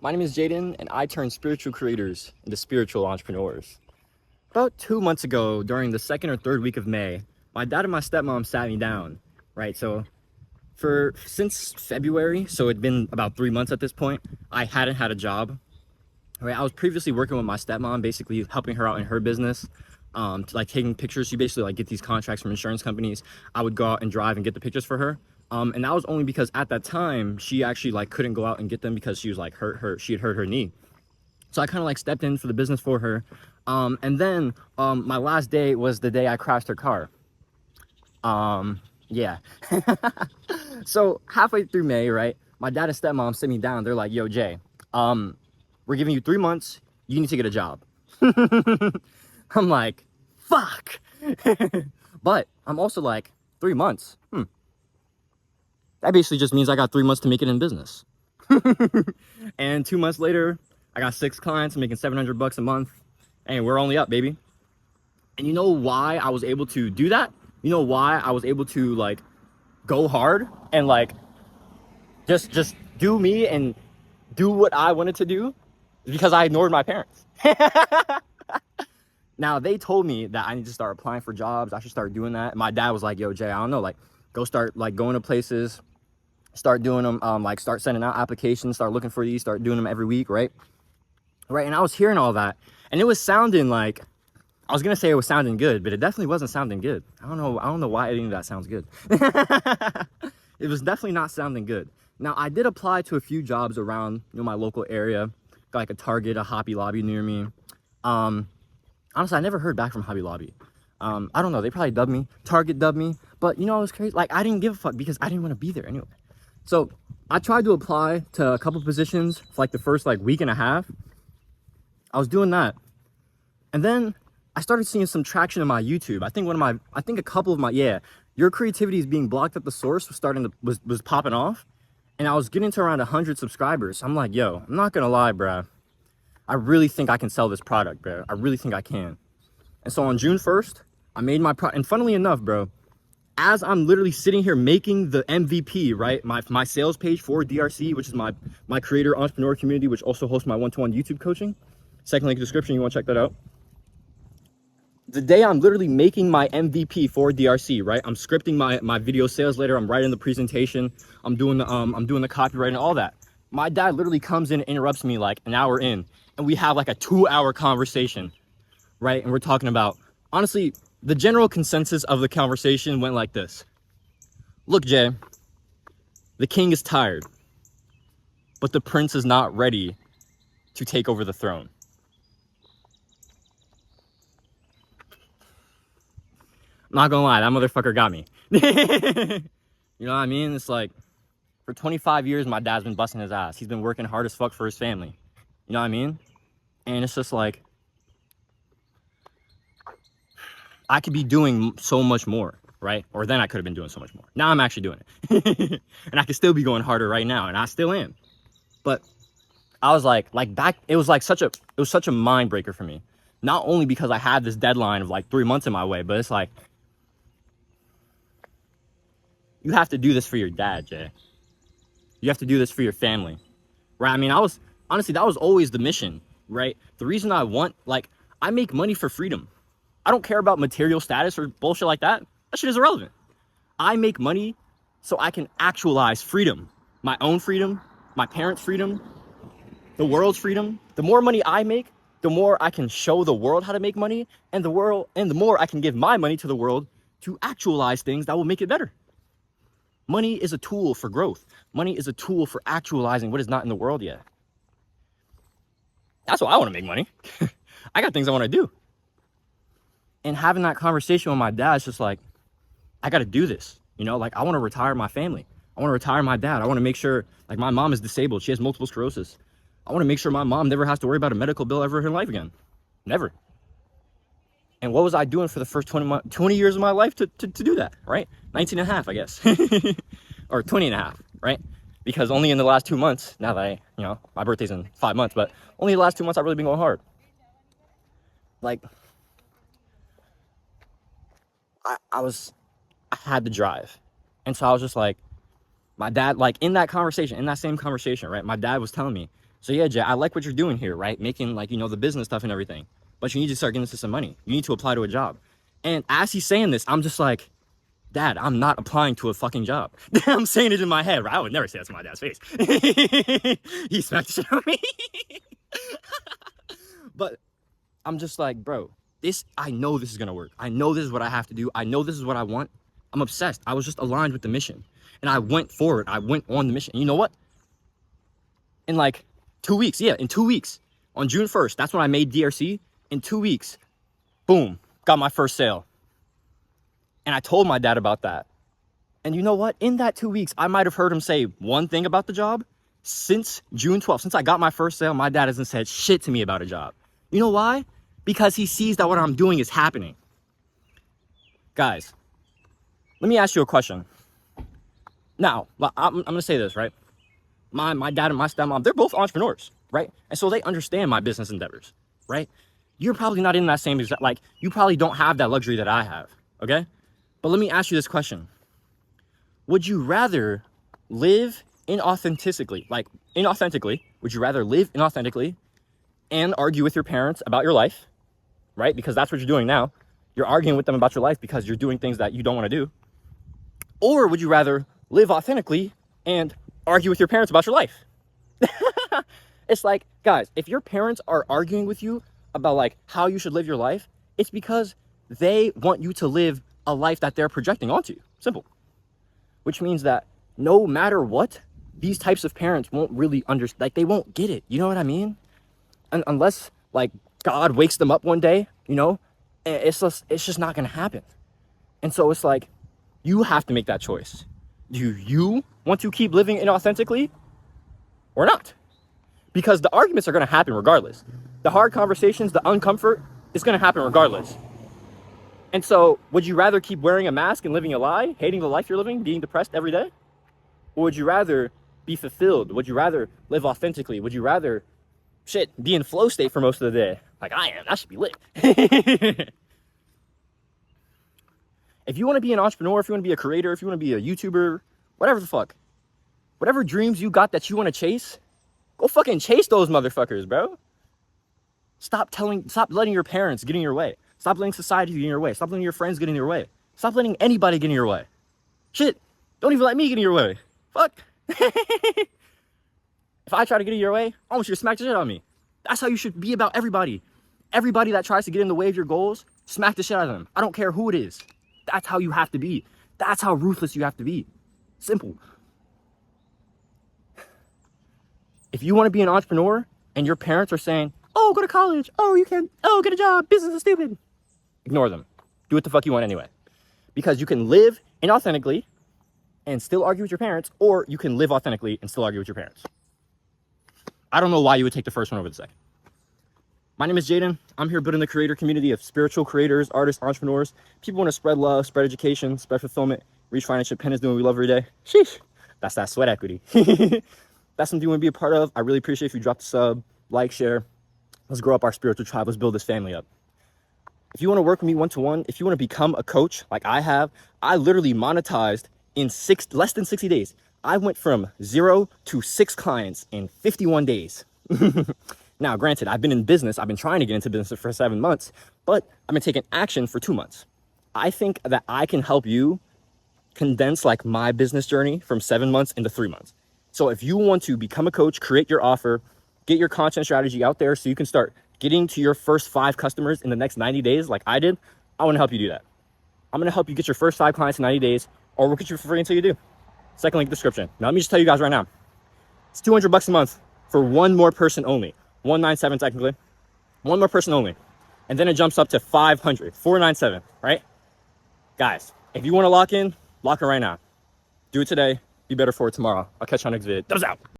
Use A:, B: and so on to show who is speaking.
A: My name is Jaden, and I turn spiritual creators into spiritual entrepreneurs. About 2 months ago, during the second or third week of May, my dad and my stepmom sat me down, right? So since February, so it'd been about 3 months at this point, I hadn't had a job. Right, I was previously working with my stepmom, basically helping her out in her business, like taking pictures. She basically like get these contracts from insurance companies. I would go out and drive and get the pictures for her. And that was only because at that time she actually like couldn't go out and get them because she was like she had hurt her knee. So I kind of like stepped in for the business for her. And then my last day was the day I crashed her car. Yeah. So halfway through May, right, my dad and stepmom sit me down. They're like, "Yo, Jay, we're giving you 3 months. You need to get a job." I'm like, fuck. But I'm also like, 3 months. That basically just means I got 3 months to make it in business. And 2 months later, I got 6 clients making $700 a month. And we're only up, baby. And you know why I was able to do that? You know why I was able to like go hard and like just do me and do what I wanted to do? Because I ignored my parents. Now, they told me that I need to start applying for jobs. I should start doing that. My dad was like, "Yo, Jay, I don't know, like, go start like going to places, start doing them, like start sending out applications, start looking for these, start doing them every week, right?" Right, and I was hearing all that, and it was sounding like, I was gonna say it was sounding good, but it definitely wasn't sounding good. I don't know why any of that sounds good. It was definitely not sounding good. Now, I did apply to a few jobs around, my local area, got like a Target, a Hobby Lobby near me. Honestly, I never heard back from Hobby Lobby. I don't know, they probably dubbed me. Target dubbed me. But you know, it was crazy. Like, I didn't give a fuck because I didn't want to be there anyway. So I tried to apply to a couple positions for like the first like week and a half. I was doing that. And then I started seeing some traction in my YouTube. I think a couple of my, your creativity is being blocked at the source was popping off. And I was getting to around 100 subscribers. I'm like, yo, I'm not gonna lie, bruh. I really think I can sell this product, bro. I really think I can. And so on June 1st, I made my product. And funnily enough, bro, as I'm literally sitting here making the MVP, right? My sales page for DRC, which is my creator entrepreneur community, which also hosts my one-to-one YouTube coaching. Second link in the description, you want to check that out. The day I'm literally making my MVP for DRC, right? I'm scripting my video sales later. I'm writing the presentation. I'm doing the copywriting, all that. My dad literally comes in and interrupts me like an hour in, and we have like a 2-hour conversation, right? And we're talking about, honestly, the general consensus of the conversation went like this. "Look, Jay, the king is tired, but the prince is not ready to take over the throne." I'm not gonna lie, that motherfucker got me. You know what I mean? It's like, for 25 years, my dad's been busting his ass. He's been working hard as fuck for his family. You know what I mean? And it's just like, I could be doing so much more, right? Or then I could have been doing so much more. Now I'm actually doing it. And I could still be going harder right now, and I still am. But I was like back, it was such a mind breaker for me. Not only because I had this deadline of like 3 months in my way, but it's like, you have to do this for your dad, Jay. You have to do this for your family, right? I mean, honestly, that was always the mission, right? The reason I make money for freedom. I don't care about material status or bullshit like that. That shit is irrelevant. I make money so I can actualize freedom. My own freedom, my parents' freedom, the world's freedom. The more money I make, the more I can show the world how to make money, and the more I can give my money to the world to actualize things that will make it better. Money is a tool for growth. Money is a tool for actualizing what is not in the world yet. That's why I want to make money. I got things I want to do. And having that conversation with my dad, it's just like, I got to do this. Like, I want to retire my family. I want to retire my dad. I want to make sure, like, my mom is disabled. She has multiple sclerosis. I want to make sure my mom never has to worry about a medical bill ever in her life again. Never. And what was I doing for the first 20 years of my life to do that, right? 19 and a half, I guess. Or 20 and a half, right? Because only in the last 2 months, now that my birthday's in 5 months, but only the last 2 months I've really been going hard. Like, I had the drive. And so I was just like, my dad, like in that same conversation, right? My dad was telling me, So yeah, Jay, I like what you're doing here, right? Making like, the business stuff and everything. But you need to start getting into some money. You need to apply to a job. And as he's saying this, I'm just like, Dad, I'm not applying to a fucking job. I'm saying it in my head, right? I would never say that to my dad's face. He smacked the shit out of me. But I'm just like, bro, I know this is gonna work. I know this is what I have to do. I know this is what I want. I'm obsessed. I was just aligned with the mission. And I went forward. I went on the mission. And you know what? In like 2 weeks, in 2 weeks, on June 1st, that's when I made DRC. In 2 weeks, boom, got my first sale. And I told my dad about that. And you know what? In that 2 weeks, I might have heard him say one thing about the job. Since June 12th, since I got my first sale, my dad hasn't said shit to me about a job. You know why? Because he sees that what I'm doing is happening. Guys, let me ask you a question. Now, I'm going to say this, right? My dad and my stepmom, they're both entrepreneurs, right? And so they understand my business endeavors, right? You're probably not in that same exact, like, you probably don't have that luxury that I have, okay? But let me ask you this question. Would you rather live inauthentically, would you rather live inauthentically and argue with your parents about your life, right? Because that's what you're doing now. You're arguing with them about your life because you're doing things that you don't want to do. Or would you rather live authentically and argue with your parents about your life? It's like, guys, if your parents are arguing with you about like how you should live your life, it's because they want you to live a life that they're projecting onto you. Simple. Which means that no matter what, these types of parents won't really understand, like they won't get it. You know what I mean? And unless like God wakes them up one day, it's just not gonna happen. And so it's like, you have to make that choice. Do you want to keep living inauthentically or not? Because the arguments are gonna happen regardless. The hard conversations, the uncomfort is gonna happen regardless. And so, would you rather keep wearing a mask and living a lie, hating the life you're living, being depressed every day? Or would you rather be fulfilled? Would you rather live authentically? Would you rather, be in flow state for most of the day? Like I am, that should be lit. If you want to be an entrepreneur, if you want to be a creator, if you want to be a YouTuber, whatever the fuck, whatever dreams you got that you want to chase, go fucking chase those motherfuckers, bro. Stop letting your parents get in your way. Stop letting society get in your way. Stop letting your friends get in your way. Stop letting anybody get in your way. Don't even let me get in your way. Fuck. If I try to get in your way, I want you to smack the shit out of me. That's how you should be about everybody. Everybody that tries to get in the way of your goals, smack the shit out of them. I don't care who it is. That's how you have to be. That's how ruthless you have to be. Simple. If you want to be an entrepreneur and your parents are saying, oh, go to college. Oh, you can. Oh, get a job. Business is stupid. Ignore them. Do what the fuck you want anyway. Because you can live inauthentically and still argue with your parents, or you can live authentically and still argue with your parents. I don't know why you would take the first one over the second. My name is Jaden. I'm here building the creator community of spiritual creators, artists, entrepreneurs. People want to spread love, spread education, spread fulfillment, reach financial independence, doing what we love every day. Sheesh. That's that sweat equity. That's something you want to be a part of. I really appreciate if you drop the sub, like, share. Let's grow up our spiritual tribe. Let's build this family up. If you want to work with me one-to-one, if you want to become a coach like I have, I literally monetized in less than 60 days. I went from 0 to 6 clients in 51 days. Now, granted, I've been in business. I've been trying to get into business for 7 months, but I've been taking action for 2 months. I think that I can help you condense like my business journey from 7 months into 3 months. So if you want to become a coach, create your offer, get your content strategy out there so you can start getting to your first 5 customers in the next 90 days like I did, I want to help you do that. I'm going to help you get your first 5 clients in 90 days, or we'll get you for free until you do. Second link in the description. Now, let me just tell you guys right now, it's $200 a month for one more person only. 197 technically. One more person only. And then it jumps up to 500, 497, right? Guys, if you want to lock in right now. Do it today. Be better for it tomorrow. I'll catch you on next vid. Thumbs out.